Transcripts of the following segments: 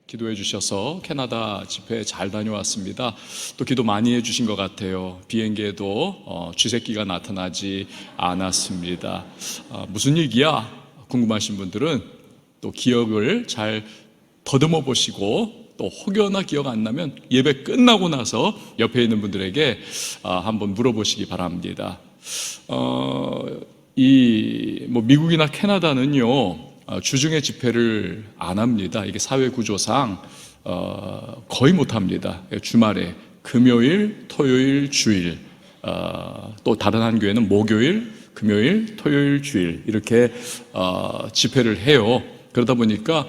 기도해 주셔서 캐나다 집회 잘 다녀왔습니다. 또 기도 많이 해주신 것 같아요. 비행기에도 쥐새끼가 나타나지 않았습니다. 무슨 얘기야? 궁금하신 분들은 또 기억을 잘 더듬어 보시고, 또 혹여나 기억 안 나면 예배 끝나고 나서 옆에 있는 분들에게 한번 물어보시기 바랍니다. 미국이나 캐나다는요, 주중에 집회를 안 합니다. 이게 사회 구조상 거의 못 합니다. 주말에 금요일, 토요일, 주일, 또 다른 한 교회는 목요일, 금요일, 토요일, 주일 이렇게 집회를 해요. 그러다 보니까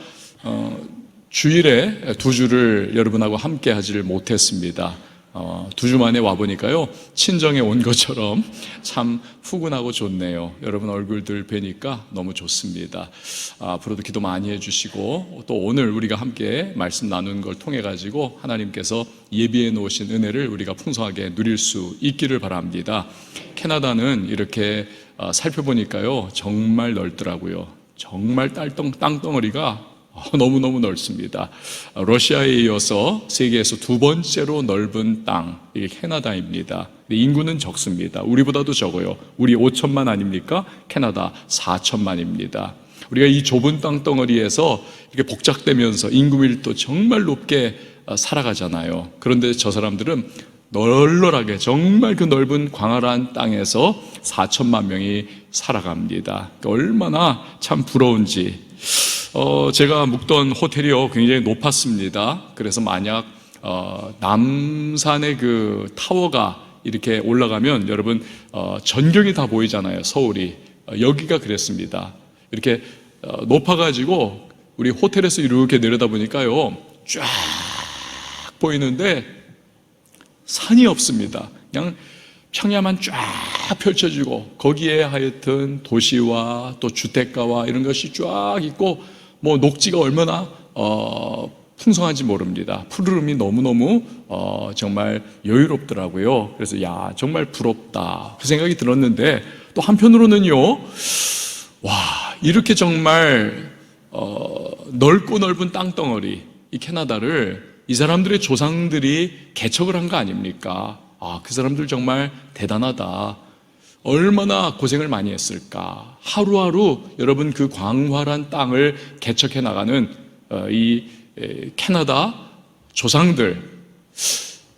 주일에 두 주를 여러분하고 함께 하지를 못했습니다. 2주 만에 와보니까요, 친정에 온 것처럼 참 후근하고 좋네요. 여러분 얼굴들 뵈니까 너무 좋습니다. 앞으로도 기도 많이 해주시고, 또 오늘 우리가 함께 말씀 나누는 걸 통해 가지고 하나님께서 예비해 놓으신 은혜를 우리가 풍성하게 누릴 수 있기를 바랍니다. 캐나다는 이렇게 살펴보니까요, 정말 넓더라고요. 정말 땅덩어리가 너무너무 넓습니다. 러시아에 이어서 세계에서 두 번째로 넓은 땅, 이게 캐나다입니다. 인구는 적습니다. 우리보다도 적어요. 우리 5천만 아닙니까? 캐나다 4천만입니다. 우리가 이 좁은 땅덩어리에서 이렇게 복작되면서 인구 밀도 정말 높게 살아가잖아요. 그런데 저 사람들은 널널하게 정말 그 넓은 광활한 땅에서 4천만 명이 살아갑니다. 얼마나 참 부러운지. 제가 묵던 호텔이요, 굉장히 높았습니다. 그래서 만약 남산의 그 타워가 이렇게 올라가면 여러분 전경이 다 보이잖아요. 서울이. 여기가 그랬습니다. 이렇게 높아가지고 우리 호텔에서 이렇게 내려다보니까요, 쫙 보이는데 산이 없습니다. 그냥 평야만 쫙 펼쳐지고, 거기에 하여튼 도시와 또 주택가와 이런 것이 쫙 있고, 뭐 녹지가 얼마나 풍성한지 모릅니다. 푸르름이 너무너무 정말 여유롭더라고요. 그래서 야, 정말 부럽다 그 생각이 들었는데, 또 한편으로는요, 와, 이렇게 정말 넓고 넓은 땅덩어리, 이 캐나다를 이 사람들의 조상들이 개척을 한 거 아닙니까? 그 사람들 정말 대단하다. 얼마나 고생을 많이 했을까. 하루하루 여러분 그 광활한 땅을 개척해 나가는 이 캐나다 조상들,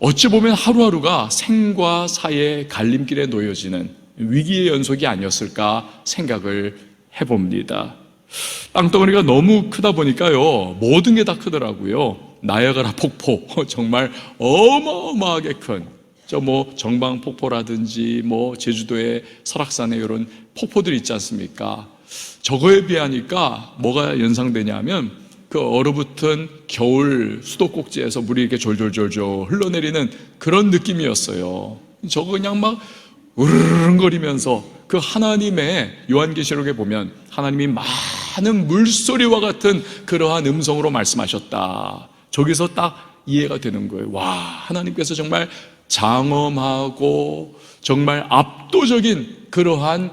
어찌 보면 하루하루가 생과 사의 갈림길에 놓여지는 위기의 연속이 아니었을까 생각을 해봅니다. 땅덩어리가 너무 크다 보니까요, 모든 게 다 크더라고요. 나야가라 폭포, 정말 어마어마하게 큰, 정방 폭포라든지 제주도의 설악산에 이런 폭포들이 있지 않습니까? 저거에 비하니까 뭐가 연상되냐면, 그 얼어붙은 겨울 수도꼭지에서 물이 이렇게 졸졸졸졸 흘러내리는 그런 느낌이었어요. 저거 그냥 막 으르렁거리면서, 그 하나님의 요한계시록에 보면 하나님이 많은 물소리와 같은 그러한 음성으로 말씀하셨다. 저기서 딱 이해가 되는 거예요. 와, 하나님께서 정말 장엄하고 정말 압도적인 그러한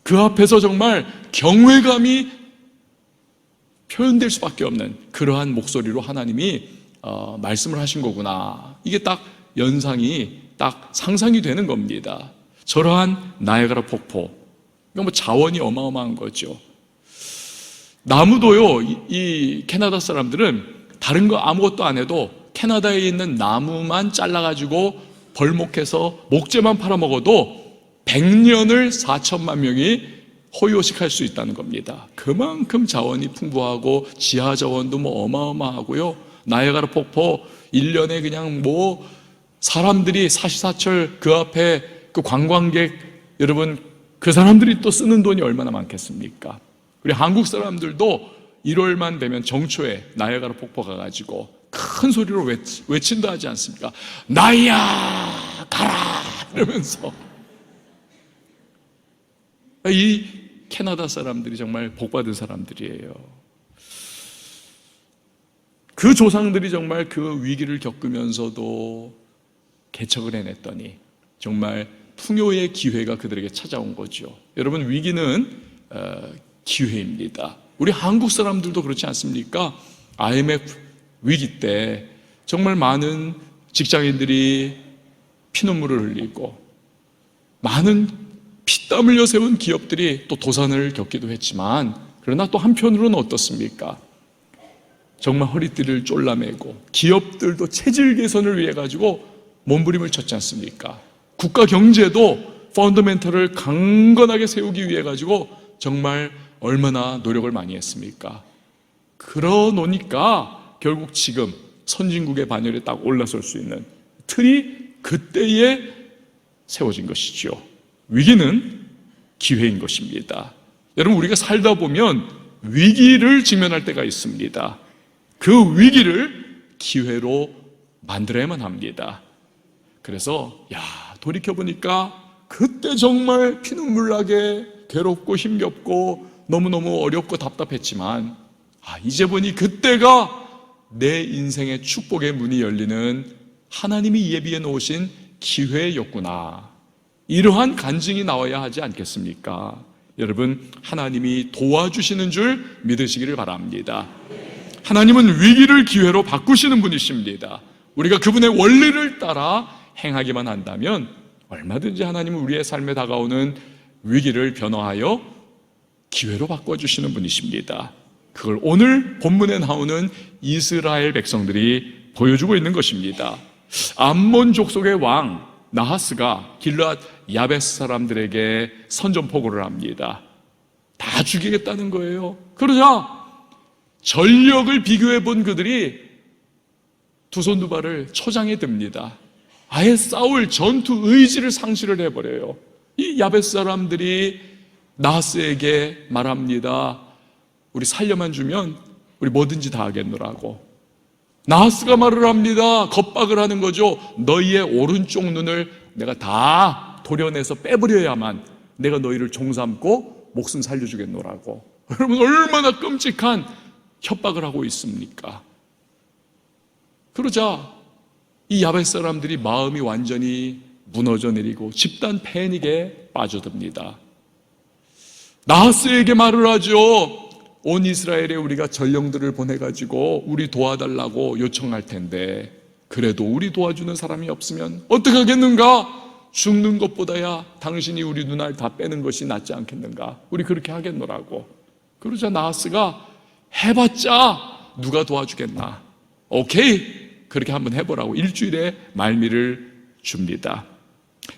그 앞에서 정말 경외감이 표현될 수밖에 없는 그러한 목소리로 하나님이 말씀을 하신 거구나. 이게 딱 연상이, 딱 상상이 되는 겁니다. 저러한 나야가라 폭포, 이거 자원이 어마어마한 거죠. 나무도요, 이 캐나다 사람들은 다른 거 아무것도 안 해도 캐나다에 있는 나무만 잘라가지고 벌목해서 목재만 팔아먹어도 100년을 4천만 명이 호의호식할 수 있다는 겁니다. 그만큼 자원이 풍부하고 지하 자원도 어마어마하고요. 나야가라 폭포 1년에 그냥 사람들이 사시사철 그 앞에 그 관광객 여러분, 그 사람들이 또 쓰는 돈이 얼마나 많겠습니까? 우리 한국 사람들도 1월만 되면 정초에 나야가라 폭포 가가지고 큰 소리로 외친다 하지 않습니까? 나야 가라 이러면서. 이 캐나다 사람들이 정말 복받은 사람들이에요. 그 조상들이 정말 그 위기를 겪으면서도 개척을 해냈더니 정말 풍요의 기회가 그들에게 찾아온 거죠. 여러분, 위기는 기회입니다. 우리 한국 사람들도 그렇지 않습니까? IMF 위기 때 정말 많은 직장인들이 피눈물을 흘리고 많은 피땀 흘려 세운 기업들이 또 도산을 겪기도 했지만, 그러나 또 한편으로는 어떻습니까? 정말 허리띠를 쫄라매고 기업들도 체질 개선을 위해 가지고 몸부림을 쳤지 않습니까? 국가 경제도 펀더멘털을 강건하게 세우기 위해 가지고 정말 얼마나 노력을 많이 했습니까? 그러노니까 결국 지금 선진국의 반열에 딱 올라설 수 있는 틀이 그때에 세워진 것이죠. 위기는 기회인 것입니다. 여러분, 우리가 살다 보면 위기를 직면할 때가 있습니다. 그 위기를 기회로 만들어야만 합니다. 그래서 돌이켜보니까 그때 정말 피눈물 나게 괴롭고 힘겹고 너무너무 어렵고 답답했지만, 이제 보니 그때가 내 인생의 축복의 문이 열리는 하나님이 예비해 놓으신 기회였구나. 이러한 간증이 나와야 하지 않겠습니까? 여러분, 하나님이 도와주시는 줄 믿으시기를 바랍니다. 하나님은 위기를 기회로 바꾸시는 분이십니다. 우리가 그분의 원리를 따라 행하기만 한다면 얼마든지 하나님은 우리의 삶에 다가오는 위기를 변화하여 기회로 바꿔주시는 분이십니다. 그걸 오늘 본문에 나오는 이스라엘 백성들이 보여주고 있는 것입니다. 암몬 족속의 왕 나하스가 길르앗 야베스 사람들에게 선전포고를 합니다. 다 죽이겠다는 거예요. 그러자 전력을 비교해 본 그들이 두 손 두 발을 초장에 듭니다. 아예 싸울 전투 의지를 상실을 해버려요. 이 야베스 사람들이 나하스에게 말합니다. 우리 살려만 주면 우리 뭐든지 다 하겠노라고. 나하스가 말을 합니다. 겁박을 하는 거죠. 너희의 오른쪽 눈을 내가 다 도려내서 빼버려야만 내가 너희를 종삼고 목숨 살려주겠노라고. 여러분, 얼마나 끔찍한 협박을 하고 있습니까? 그러자 이 야벳 사람들이 마음이 완전히 무너져 내리고 집단 패닉에 빠져듭니다. 나하스에게 말을 하죠. 온 이스라엘에 우리가 전령들을 보내가지고 우리 도와달라고 요청할 텐데, 그래도 우리 도와주는 사람이 없으면 어떻게 하겠는가? 죽는 것보다야 당신이 우리 눈알 다 빼는 것이 낫지 않겠는가? 우리 그렇게 하겠노라고. 그러자 나하스가 해봤자 누가 도와주겠나? 오케이, 그렇게 한번 해보라고 일주일의 말미를 줍니다.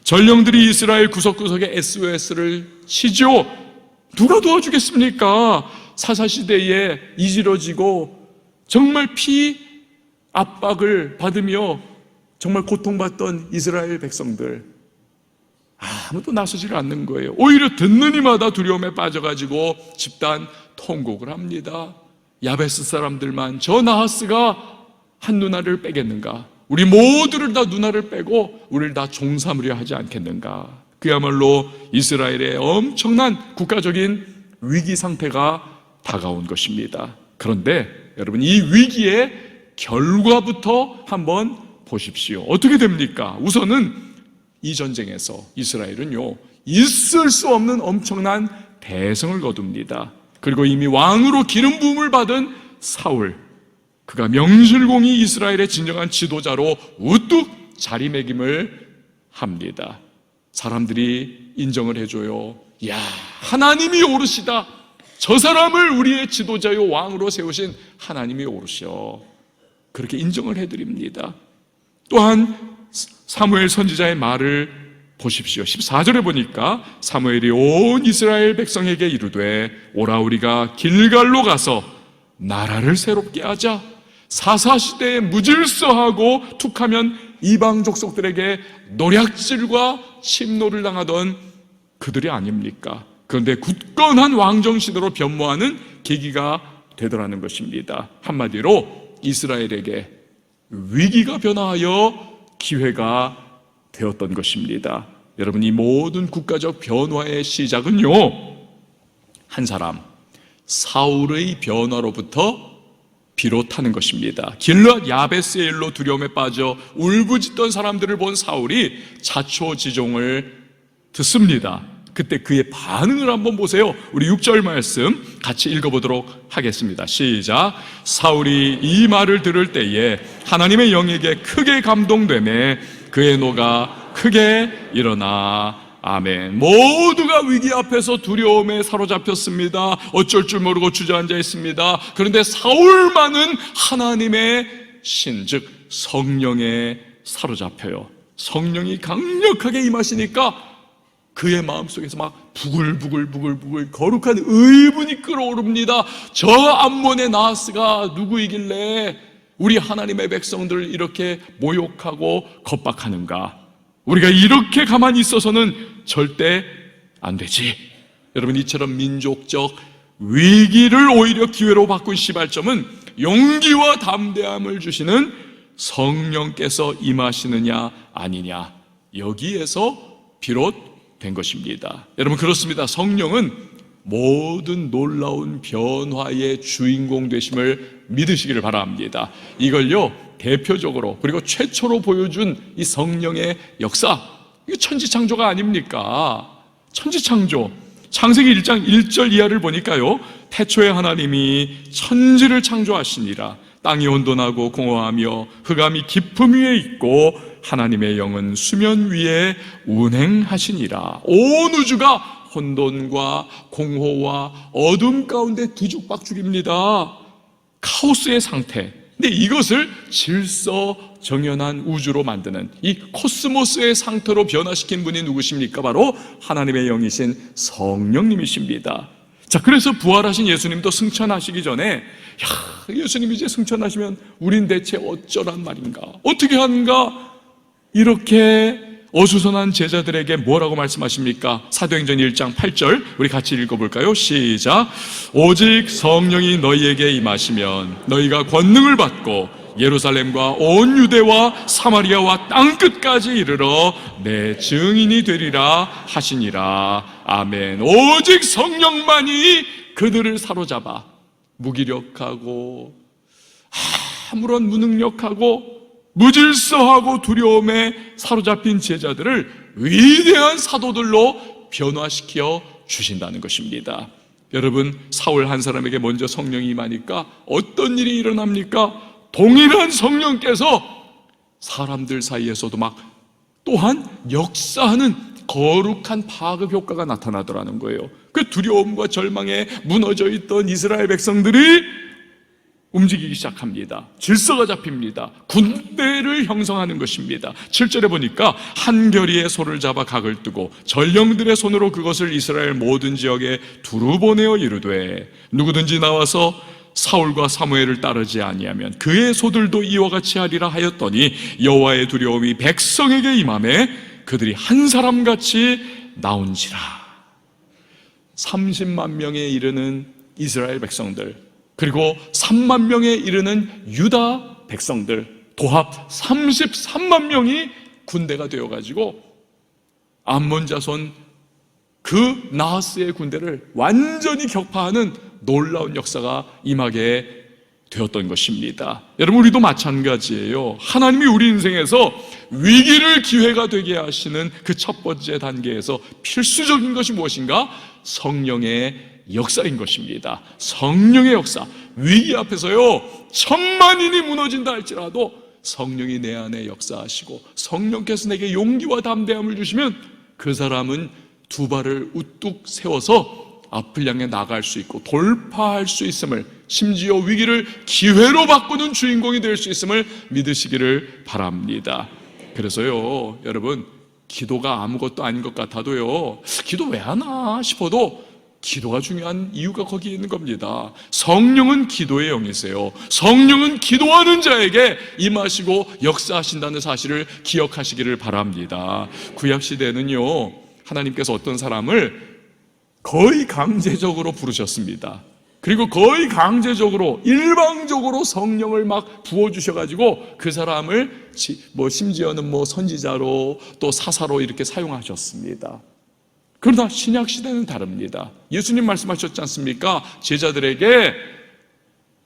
전령들이 이스라엘 구석구석에 SOS를 치죠. 누가 도와주겠습니까? 사사시대에 이지러지고 정말 피 압박을 받으며 정말 고통받던 이스라엘 백성들, 아무도 나서질 않는 거예요. 오히려 듣는 이마다 두려움에 빠져가지고 집단 통곡을 합니다. 야베스 사람들만 저 나하스가 한 누나를 빼겠는가? 우리 모두를 다 누나를 빼고 우리를 다 종삼으려 하지 않겠는가? 그야말로 이스라엘의 엄청난 국가적인 위기 상태가 다가온 것입니다. 그런데 여러분, 이 위기의 결과부터 한번 보십시오. 어떻게 됩니까? 우선은 이 전쟁에서 이스라엘은요, 있을 수 없는 엄청난 대성을 거둡니다. 그리고 이미 왕으로 기름 부음을 받은 사울, 그가 명실공히 이스라엘의 진정한 지도자로 우뚝 자리매김을 합니다. 사람들이 인정을 해줘요. 야, 하나님이 오르시다. 저 사람을 우리의 지도자요 왕으로 세우신 하나님이 오르셔. 그렇게 인정을 해드립니다. 또한 사무엘 선지자의 말을 보십시오. 14절에 보니까 사무엘이 온 이스라엘 백성에게 이르되 오라 우리가 길갈로 가서 나라를 새롭게 하자. 사사시대에 무질서하고 툭하면 이방 족속들에게 노략질과 침노를 당하던 그들이 아닙니까? 그런데 굳건한 왕정시대로 변모하는 계기가 되더라는 것입니다. 한마디로 이스라엘에게 위기가 변화하여 기회가 되었던 것입니다. 여러분, 이 모든 국가적 변화의 시작은요, 한 사람 사울의 변화로부터 비롯하는 것입니다. 길르앗 야베스의 일로 두려움에 빠져 울부짖던 사람들을 본 사울이 자초지종을 듣습니다. 그때 그의 반응을 한번 보세요. 우리 6절 말씀 같이 읽어보도록 하겠습니다. 시작. 사울이 이 말을 들을 때에 하나님의 영에게 크게 감동되매 그의 노가 크게 일어나. 아멘. 모두가 위기 앞에서 두려움에 사로잡혔습니다. 어쩔 줄 모르고 주저앉아 있습니다. 그런데 사울만은 하나님의 신, 즉 성령에 사로잡혀요. 성령이 강력하게 임하시니까 그의 마음속에서 막 부글부글 거룩한 의분이 끓어오릅니다. 저 암몬의 나하스가 누구이길래 우리 하나님의 백성들을 이렇게 모욕하고 겁박하는가? 우리가 이렇게 가만히 있어서는 절대 안 되지. 여러분, 이처럼 민족적 위기를 오히려 기회로 바꾼 시발점은 용기와 담대함을 주시는 성령께서 임하시느냐 아니냐, 여기에서 비롯된 것입니다. 여러분, 그렇습니다. 성령은 모든 놀라운 변화의 주인공 되심을 믿으시기를 바랍니다. 이걸요, 대표적으로 그리고 최초로 보여준 이 성령의 역사, 이거 천지창조가 아닙니까? 천지창조. 창세기 1장 1절 이하를 보니까요, 태초에 하나님이 천지를 창조하시니라. 땅이 온돈하고 공허하며 흑암이 깊음 위에 있고 하나님의 영은 수면 위에 운행하시니라. 온 우주가 혼돈과 공허와 어둠 가운데 뒤죽박죽입니다. 카오스의 상태. 근데 이것을 질서정연한 우주로 만드는 이 코스모스의 상태로 변화시킨 분이 누구십니까? 바로 하나님의 영이신 성령님이십니다. 자, 그래서 부활하신 예수님도 승천하시기 전에, 예수님이 이제 승천하시면 우린 대체 어쩌란 말인가? 어떻게 하는가? 이렇게 어수선한 제자들에게 뭐라고 말씀하십니까? 사도행전 1장 8절 우리 같이 읽어볼까요? 시작. 오직 성령이 너희에게 임하시면 너희가 권능을 받고 예루살렘과 온 유대와 사마리아와 땅끝까지 이르러 내 증인이 되리라 하시니라. 아멘. 오직 성령만이 그들을 사로잡아 무기력하고 아무런 무능력하고 무질서하고 두려움에 사로잡힌 제자들을 위대한 사도들로 변화시켜 주신다는 것입니다. 여러분, 사울 한 사람에게 먼저 성령이 임하니까 어떤 일이 일어납니까? 동일한 성령께서 사람들 사이에서도 막 또한 역사하는 거룩한 파급 효과가 나타나더라는 거예요. 그 두려움과 절망에 무너져 있던 이스라엘 백성들이 움직이기 시작합니다. 질서가 잡힙니다. 군대를 형성하는 것입니다. 7절에 보니까 한결이의 손을 잡아 각을 뜨고 전령들의 손으로 그것을 이스라엘 모든 지역에 두루 보내어 이르되 누구든지 나와서 사울과 사무엘을 따르지 아니하면 그의 소들도 이와 같이 하리라 하였더니 여호와의 두려움이 백성에게 임하매 그들이 한 사람같이 나온지라. 30만 명에 이르는 이스라엘 백성들, 그리고 3만 명에 이르는 유다 백성들, 도합 33만 명이 군대가 되어가지고 암몬 자손 그 나하스의 군대를 완전히 격파하는 놀라운 역사가 임하게 되었던 것입니다. 여러분, 우리도 마찬가지예요. 하나님이 우리 인생에서 위기를 기회가 되게 하시는 그 첫 번째 단계에서 필수적인 것이 무엇인가? 성령의 역사인 것입니다. 성령의 역사. 위기 앞에서요, 천만인이 무너진다 할지라도 성령이 내 안에 역사하시고 성령께서 내게 용기와 담대함을 주시면 그 사람은 두 발을 우뚝 세워서 앞을 향해 나갈 수 있고 돌파할 수 있음을, 심지어 위기를 기회로 바꾸는 주인공이 될 수 있음을 믿으시기를 바랍니다. 그래서요, 여러분, 기도가 아무것도 아닌 것 같아도요, 기도 왜 하나 싶어도 기도가 중요한 이유가 거기에 있는 겁니다. 성령은 기도의 영이세요. 성령은 기도하는 자에게 임하시고 역사하신다는 사실을 기억하시기를 바랍니다. 구약시대에는요, 하나님께서 어떤 사람을 거의 강제적으로 부르셨습니다. 그리고 거의 강제적으로 일방적으로 성령을 막 부어주셔가지고 그 사람을 심지어는 선지자로 또 사사로 이렇게 사용하셨습니다. 그러나 신약시대는 다릅니다. 예수님 말씀하셨지 않습니까? 제자들에게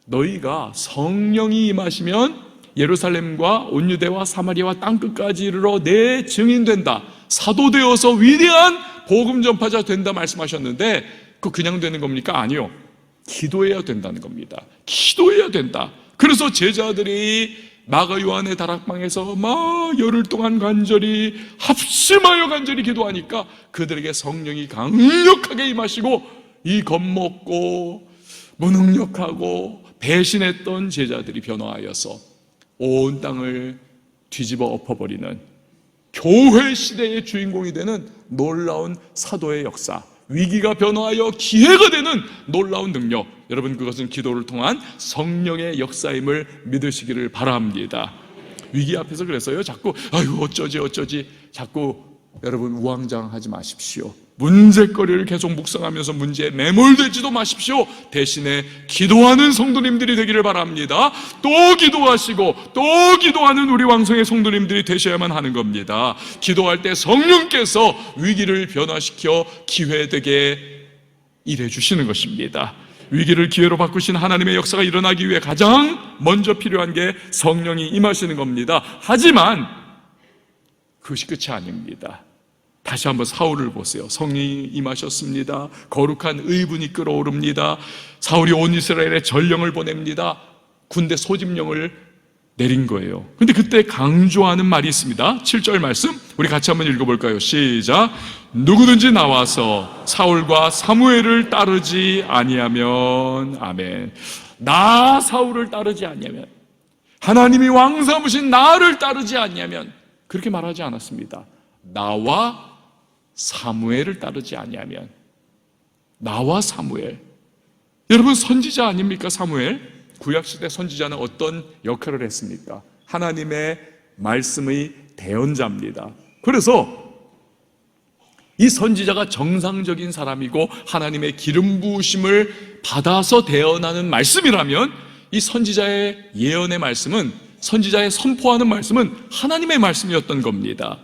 너희가 성령이 임하시면 예루살렘과 온 유대와 사마리아와 땅끝까지 이르러 내 증인된다, 사도 되어서 위대한 복음 전파자 된다 말씀하셨는데, 그냥 되는 겁니까? 아니요. 기도해야 된다는 겁니다. 기도해야 된다. 그래서 제자들이 마가 요한의 다락방에서 막 열흘 동안 간절히 합심하여 간절히 기도하니까 그들에게 성령이 강력하게 임하시고, 이 겁먹고 무능력하고 배신했던 제자들이 변화하여서 온 땅을 뒤집어 엎어버리는 교회 시대의 주인공이 되는 놀라운 사도의 역사, 위기가 변화하여 기회가 되는 놀라운 능력, 여러분 그것은 기도를 통한 성령의 역사임을 믿으시기를 바랍니다. 위기 앞에서 그래서요, 자꾸 아유 어쩌지 자꾸 여러분 우왕좌왕하지 마십시오. 문제거리를 계속 묵상하면서 문제에 매몰되지도 마십시오. 대신에 기도하는 성도님들이 되기를 바랍니다. 또 기도하시고 또 기도하는 우리 왕성의 성도님들이 되셔야만 하는 겁니다. 기도할 때 성령께서 위기를 변화시켜 기회되게 일해 주시는 것입니다. 위기를 기회로 바꾸신 하나님의 역사가 일어나기 위해 가장 먼저 필요한 게 성령이 임하시는 겁니다. 하지만 그것이 끝이 아닙니다. 다시 한번 사울을 보세요. 성령이 임하셨습니다. 거룩한 의분이 끓어오릅니다. 사울이 온 이스라엘에 전령을 보냅니다. 군대 소집령을 내린 거예요. 근데 그때 강조하는 말이 있습니다. 7절 말씀 우리 같이 한번 읽어볼까요? 시작. 누구든지 나와서 사울과 사무엘을 따르지 아니하면, 아멘. 나 사울을 따르지 아니하면, 하나님이 왕 삼으신 나를 따르지 아니하면, 그렇게 말하지 않았습니다. 나와 사무엘을 따르지 아니하면. 나와 사무엘, 여러분 선지자 아닙니까? 사무엘. 구약시대 선지자는 어떤 역할을 했습니까? 하나님의 말씀의 대언자입니다. 그래서 이 선지자가 정상적인 사람이고 하나님의 기름 부으심을 받아서 대언하는 말씀이라면, 이 선지자의 예언의 말씀은, 선지자의 선포하는 말씀은 하나님의 말씀이었던 겁니다.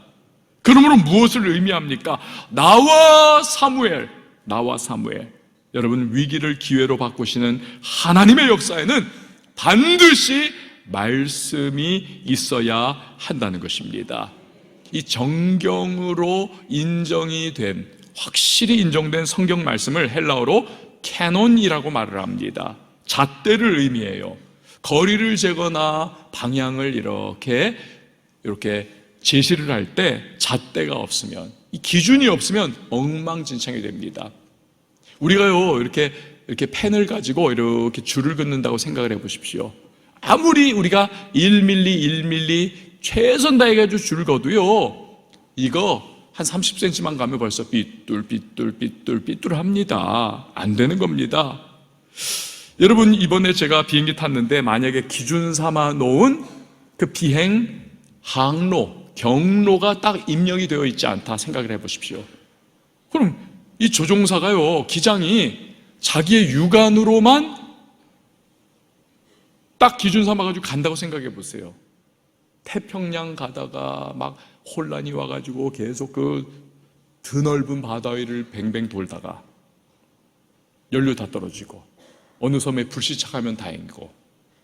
그러므로 무엇을 의미합니까? 나와 사무엘, 나와 사무엘. 여러분, 위기를 기회로 바꾸시는 하나님의 역사에는 반드시 말씀이 있어야 한다는 것입니다. 이 정경으로 인정이 된, 확실히 인정된 성경 말씀을 헬라어로 캐논이라고 말을 합니다. 잣대를 의미해요. 거리를 재거나 방향을 이렇게 제시를 할 때 잣대가 없으면, 이 기준이 없으면 엉망진창이 됩니다. 우리가요, 이렇게 펜을 가지고 이렇게 줄을 긋는다고 생각을 해보십시오. 아무리 우리가 1mm 최선 다해가지고 줄을 거도요, 이거 한 30cm만 가면 벌써 삐뚤 합니다. 안 되는 겁니다. 여러분, 이번에 제가 비행기 탔는데 만약에 기준 삼아 놓은 그 비행 항로, 경로가 딱 입력이 되어 있지 않다 생각을 해보십시오. 그럼 이 조종사가요, 기장이 자기의 육안으로만 딱 기준 삼아가지고 간다고 생각해 보세요. 태평양 가다가 막 혼란이 와가지고 계속 그 드넓은 바다 위를 뱅뱅 돌다가 연료 다 떨어지고 어느 섬에 불시착하면 다행이고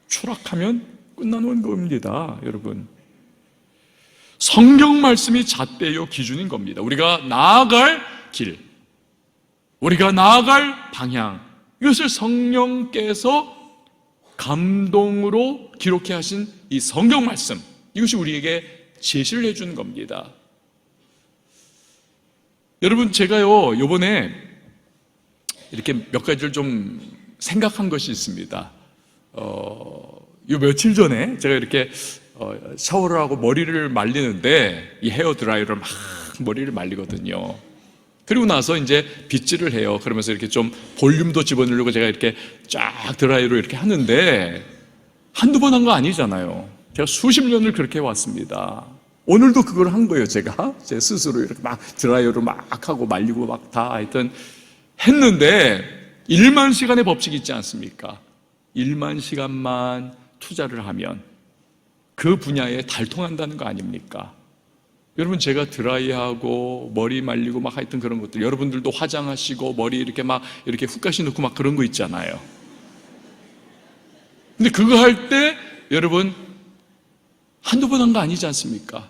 추락하면 끝나는 겁니다. 여러분, 성경 말씀이 잣대요 기준인 겁니다. 우리가 나아갈 길, 우리가 나아갈 방향, 이것을 성령께서 감동으로 기록해 하신 이 성경 말씀, 이것이 우리에게 제시를 해주는 겁니다. 여러분, 제가요 요번에 이렇게 몇 가지를 좀 생각한 것이 있습니다. 요 며칠 전에 제가 이렇게 샤워를 하고 머리를 말리는데, 이 헤어 드라이어로 막 머리를 말리거든요. 그리고 나서 이제 빗질을 해요. 그러면서 이렇게 좀 볼륨도 집어넣으려고 제가 이렇게 쫙 드라이로 이렇게 하는데, 한두 번 한 거 아니잖아요. 제가 수십 년을 그렇게 해왔습니다. 오늘도 그걸 한 거예요. 제가 제 스스로 이렇게 막 드라이어로 막 하고 말리고 막 다 하여튼 했는데, 1만 시간의 법칙이 있지 않습니까? 1만 시간만 투자를 하면 그 분야에 달통한다는 거 아닙니까? 여러분, 제가 드라이하고 머리 말리고 막 하여튼 그런 것들, 여러분들도 화장하시고 머리 이렇게 막 이렇게 훅가시 넣고 막 그런 거 있잖아요. 근데 그거 할 때 여러분 한두 번 한 거 아니지 않습니까?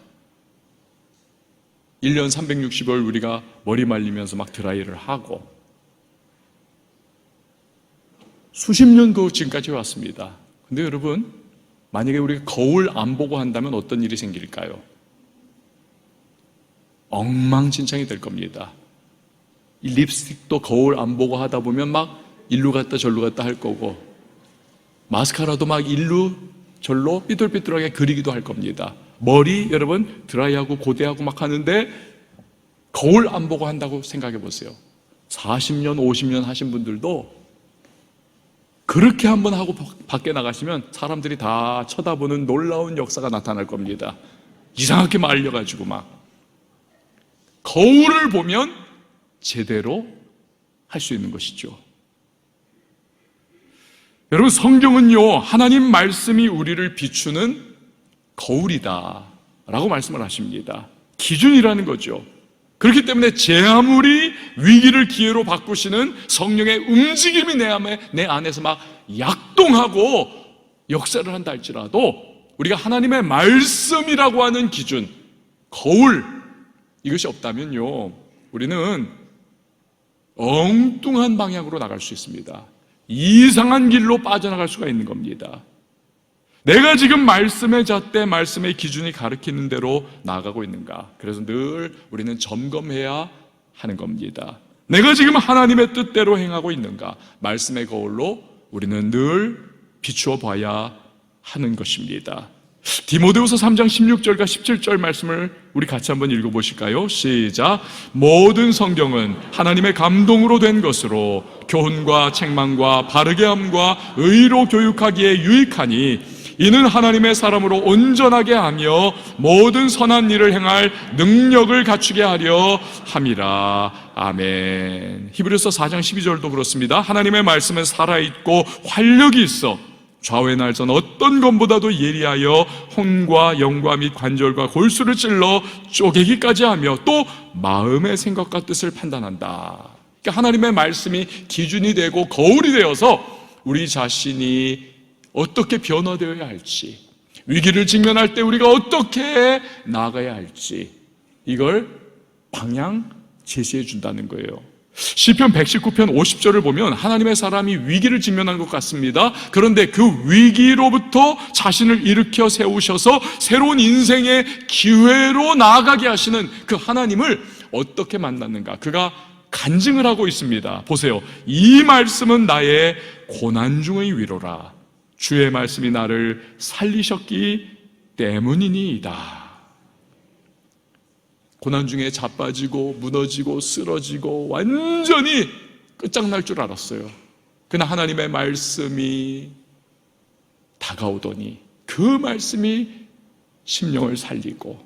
1년 360일 우리가 머리 말리면서 막 드라이를 하고 수십 년 지금까지 왔습니다. 근데 여러분, 만약에 우리가 거울 안 보고 한다면 어떤 일이 생길까요? 엉망진창이 될 겁니다. 이 립스틱도 거울 안 보고 하다 보면 막 일로 갔다 절로 갔다 할 거고, 마스카라도 막 일로 절로 삐뚤삐뚤하게 그리기도 할 겁니다. 머리 여러분 드라이하고 고데하고 막 하는데 거울 안 보고 한다고 생각해 보세요. 40년 50년 하신 분들도 그렇게 한번 하고 밖에 나가시면 사람들이 다 쳐다보는 놀라운 역사가 나타날 겁니다. 이상하게 말려가지고 막 거울을 보면 제대로 할 수 있는 것이죠. 여러분, 성경은요, 하나님 말씀이 우리를 비추는 거울이다 라고 말씀을 하십니다. 기준이라는 거죠. 그렇기 때문에 제 아무리 위기를 기회로 바꾸시는 성령의 움직임이 내 안에서 막 약동하고 역사를 한다 할지라도 우리가 하나님의 말씀이라고 하는 기준, 거울, 이것이 없다면요, 우리는 엉뚱한 방향으로 나갈 수 있습니다. 이상한 길로 빠져나갈 수가 있는 겁니다. 내가 지금 말씀의 잣대, 말씀의 기준이 가르치는 대로 나아가고 있는가? 그래서 늘 우리는 점검해야 하는 겁니다. 내가 지금 하나님의 뜻대로 행하고 있는가? 말씀의 거울로 우리는 늘 비추어 봐야 하는 것입니다. 디모데후서 3장 16절과 17절 말씀을 우리 같이 한번 읽어보실까요? 시작. 모든 성경은 하나님의 감동으로 된 것으로 교훈과 책망과 바르게 함과 의로 교육하기에 유익하니 이는 하나님의 사람으로 온전하게 하며 모든 선한 일을 행할 능력을 갖추게 하려 함이라. 아멘. 히브리서 4장 12절도 그렇습니다. 하나님의 말씀은 살아있고 활력이 있어 좌우의 날선 어떤 것보다도 예리하여 혼과 영과 및 관절과 골수를 찔러 쪼개기까지 하며 또 마음의 생각과 뜻을 판단한다. 그러니까 하나님의 말씀이 기준이 되고 거울이 되어서 우리 자신이 어떻게 변화되어야 할지, 위기를 직면할 때 우리가 어떻게 나아가야 할지, 이걸 방향 제시해 준다는 거예요. 시편 119편 50절을 보면 하나님의 사람이 위기를 직면한 것 같습니다. 그런데 그 위기로부터 자신을 일으켜 세우셔서 새로운 인생의 기회로 나아가게 하시는 그 하나님을 어떻게 만났는가? 그가 간증을 하고 있습니다. 보세요. 이 말씀은 나의 고난 중의 위로라. 주의 말씀이 나를 살리셨기 때문이니이다. 고난 중에 자빠지고 무너지고 쓰러지고 완전히 끝장날 줄 알았어요. 그러나 하나님의 말씀이 다가오더니 그 말씀이 심령을 살리고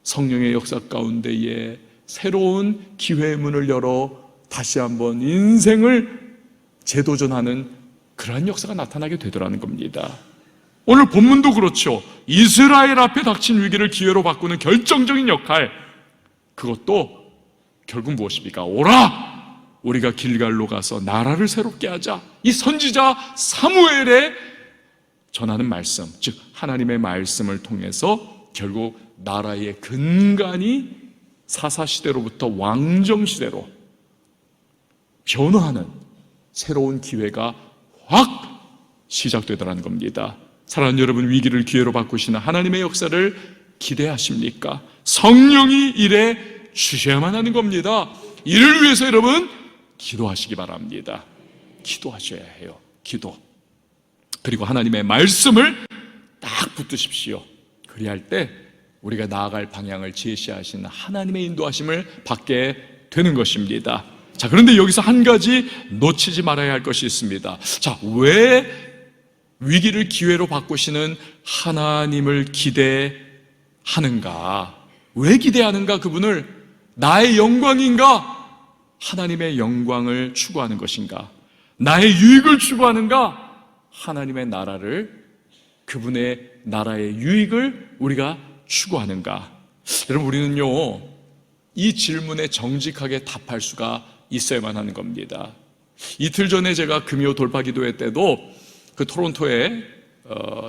성령의 역사 가운데에 새로운 기회의 문을 열어 다시 한번 인생을 재도전하는 그러한 역사가 나타나게 되더라는 겁니다. 오늘 본문도 그렇죠. 이스라엘 앞에 닥친 위기를 기회로 바꾸는 결정적인 역할, 그것도 결국 무엇입니까? 오라! 우리가 길갈로 가서 나라를 새롭게 하자. 이 선지자 사무엘의 전하는 말씀, 즉 하나님의 말씀을 통해서 결국 나라의 근간이 사사시대로부터 왕정시대로 변화하는 새로운 기회가 확 시작되더라는 겁니다. 사랑하는 여러분, 위기를 기회로 바꾸시는 하나님의 역사를 기대하십니까? 성령이 일해 주셔야만 하는 겁니다. 이를 위해서 여러분 기도하시기 바랍니다. 기도하셔야 해요. 기도. 그리고 하나님의 말씀을 딱 붙드십시오. 그리할 때 우리가 나아갈 방향을 제시하시는 하나님의 인도하심을 받게 되는 것입니다. 자, 그런데 여기서 한 가지 놓치지 말아야 할 것이 있습니다. 자, 왜 위기를 기회로 바꾸시는 하나님을 기대하는가? 왜 기대하는가? 그분을 나의 영광인가? 하나님의 영광을 추구하는 것인가? 나의 유익을 추구하는가? 하나님의 나라를, 그분의 나라의 유익을 우리가 추구하는가? 여러분, 우리는요, 이 질문에 정직하게 답할 수가 있어야만 하는 겁니다. 이틀 전에 제가 금요 돌파 기도회 때도 그 토론토에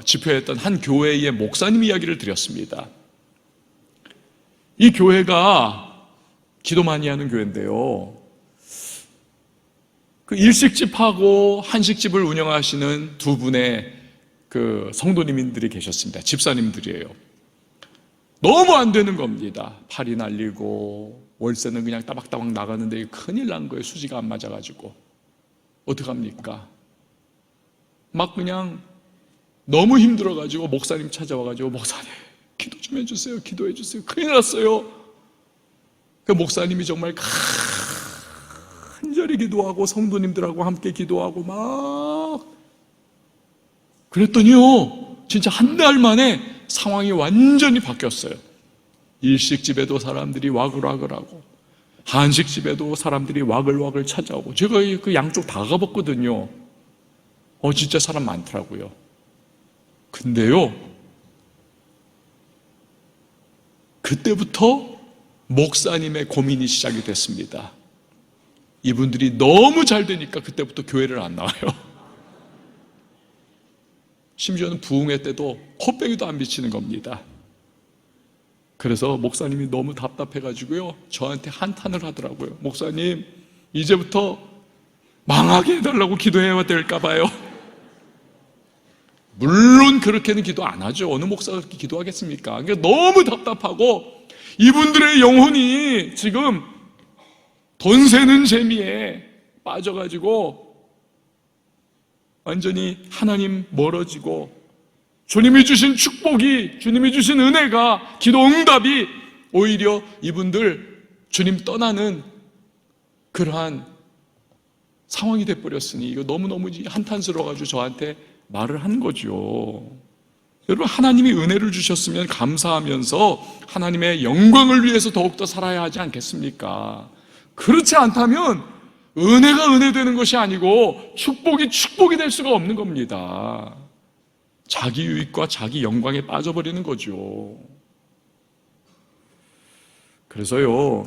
집회했던 한 교회의 목사님 이야기를 드렸습니다. 이 교회가 기도 많이 하는 교회인데요, 그 일식집하고 한식집을 운영하시는 두 분의 그 성도님들이 계셨습니다. 집사님들이에요. 너무 안 되는 겁니다. 팔이 날리고 월세는 그냥 따박따박 나가는데 큰일 난 거예요. 수지가 안 맞아가지고. 어떡합니까? 막 그냥 너무 힘들어가지고 목사님 찾아와가지고, 목사님 기도 좀 해주세요, 기도해 주세요, 큰일 났어요. 그 목사님이 정말 간절히 기도하고 성도님들하고 함께 기도하고 막 그랬더니요, 진짜 한 달 만에 상황이 완전히 바뀌었어요. 일식집에도 사람들이 와글와글하고 한식집에도 사람들이 와글와글 찾아오고, 제가 그 양쪽 다 가봤거든요. 진짜 사람 많더라고요. 근데요, 그때부터 목사님의 고민이 시작이 됐습니다. 이분들이 너무 잘 되니까 그때부터 교회를 안 나와요. 심지어는 부흥회 때도 코빼기도 안 비치는 겁니다. 그래서 목사님이 너무 답답해가지고요, 저한테 한탄을 하더라고요. 목사님, 이제부터 망하게 해달라고 기도해야 될까 봐요. 물론 그렇게는 기도 안 하죠. 어느 목사가 그렇게 기도하겠습니까? 그러니까 너무 답답하고, 이분들의 영혼이 지금 돈 세는 재미에 빠져가지고 완전히 하나님 멀어지고, 주님이 주신 축복이, 주님이 주신 은혜가, 기도 응답이 오히려 이분들 주님 떠나는 그러한 상황이 돼버렸으니 이거 너무너무 한탄스러워가지고 저한테 말을 한 거죠. 여러분, 하나님이 은혜를 주셨으면 감사하면서 하나님의 영광을 위해서 더욱더 살아야 하지 않겠습니까? 그렇지 않다면 은혜가 은혜되는 것이 아니고 축복이 축복이 될 수가 없는 겁니다. 자기 유익과 자기 영광에 빠져버리는 거죠. 그래서요,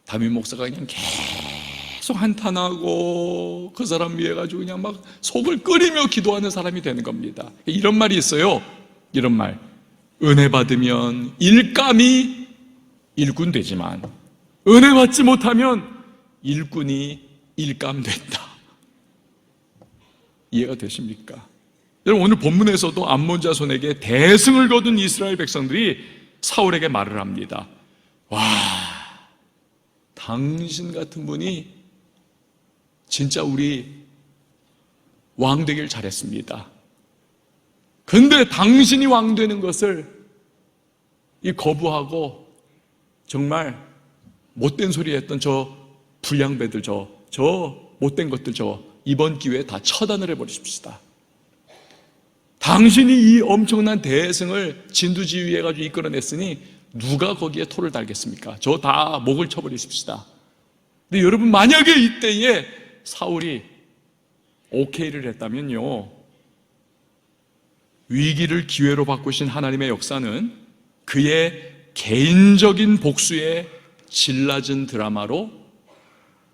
담임 목사가 그냥 계속 한탄하고 그 사람 위해 가지고 그냥 막 속을 끓이며 기도하는 사람이 되는 겁니다. 이런 말이 있어요. 이런 말: 은혜 받으면 일감이 일꾼 되지만 은혜 받지 못하면 일꾼이 일감된다. 이해가 되십니까? 여러분, 오늘 본문에서도 암몬 자손에게 대승을 거둔 이스라엘 백성들이 사울에게 말을 합니다. 와, 당신 같은 분이 진짜 우리 왕 되길 잘했습니다. 근데 당신이 왕 되는 것을 거부하고 정말 못된 소리 했던 저 불량배들, 저 못된 것들, 이번 기회에 다 처단을 해버리십시다. 당신이 이 엄청난 대승을 진두지휘해가지고 이끌어냈으니 누가 거기에 토를 달겠습니까? 저 다 목을 쳐버리십시다. 근데 여러분, 만약에 이때에 사울이 오케이를 했다면요, 위기를 기회로 바꾸신 하나님의 역사는 그의 개인적인 복수에 질라진 드라마로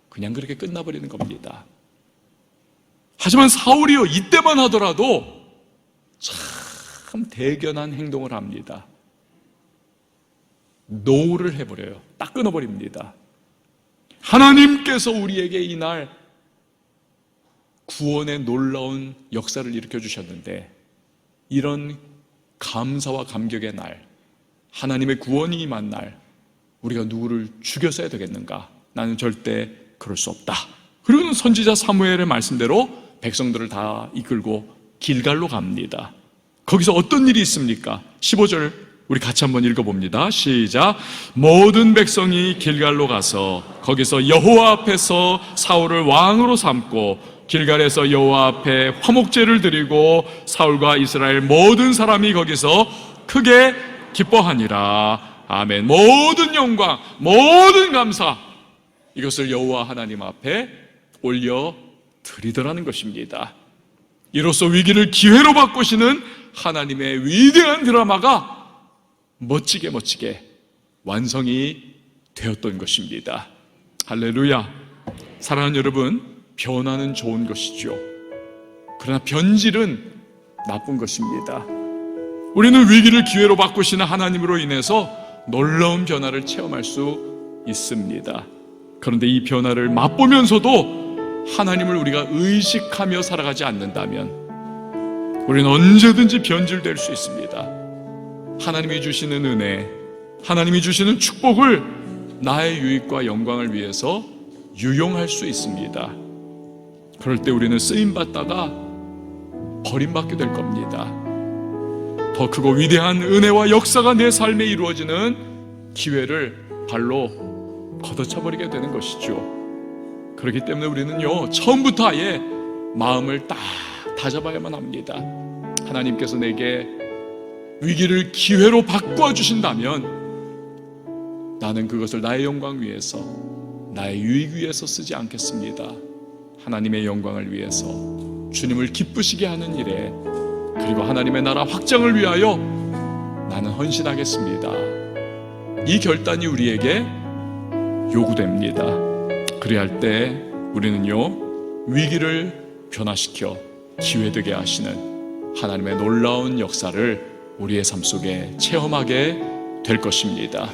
그냥 그렇게 끝나버리는 겁니다. 하지만 사울이요, 이때만 하더라도 참 대견한 행동을 합니다. 노를 해버려요. 딱 끊어버립니다. 하나님께서 우리에게 이날 구원의 놀라운 역사를 일으켜 주셨는데, 이런 감사와 감격의 날, 하나님의 구원이 임한 날, 우리가 누구를 죽였어야 되겠는가? 나는 절대 그럴 수 없다. 그리고 선지자 사무엘의 말씀대로 백성들을 다 이끌고 길갈로 갑니다. 거기서 어떤 일이 있습니까? 15절 우리 같이 한번 읽어봅니다. 시작. 모든 백성이 길갈로 가서 거기서 여호와 앞에서 사울을 왕으로 삼고 길갈에서 여호와 앞에 화목제를 드리고 사울과 이스라엘 모든 사람이 거기서 크게 기뻐하니라. 아멘. 모든 영광, 모든 감사, 이것을 여호와 하나님 앞에 올려 드리더라는 것입니다. 이로써 위기를 기회로 바꾸시는 하나님의 위대한 드라마가 멋지게 완성이 되었던 것입니다. 할렐루야. 사랑하는 여러분, 변화는 좋은 것이죠. 그러나 변질은 나쁜 것입니다. 우리는 위기를 기회로 바꾸시는 하나님으로 인해서 놀라운 변화를 체험할 수 있습니다. 그런데 이 변화를 맛보면서도 하나님을 우리가 의식하며 살아가지 않는다면 우리는 언제든지 변질될 수 있습니다. 하나님이 주시는 은혜, 하나님이 주시는 축복을 나의 유익과 영광을 위해서 유용할 수 있습니다. 그럴 때 우리는 쓰임받다가 버림받게 될 겁니다. 더 크고 위대한 은혜와 역사가 내 삶에 이루어지는 기회를 발로 걷어차버리게 되는 것이죠. 그렇기 때문에 우리는요, 처음부터 아예 마음을 딱 다잡아야만 합니다. 하나님께서 내게 위기를 기회로 바꿔주신다면 나는 그것을 나의 영광 위해서, 나의 유익 위해서 쓰지 않겠습니다. 하나님의 영광을 위해서, 주님을 기쁘시게 하는 일에, 그리고 하나님의 나라 확장을 위하여 나는 헌신하겠습니다. 이 결단이 우리에게 요구됩니다. 그래야 할 때 우리는요, 위기를 변화시켜 기회되게 하시는 하나님의 놀라운 역사를 우리의 삶 속에 체험하게 될 것입니다.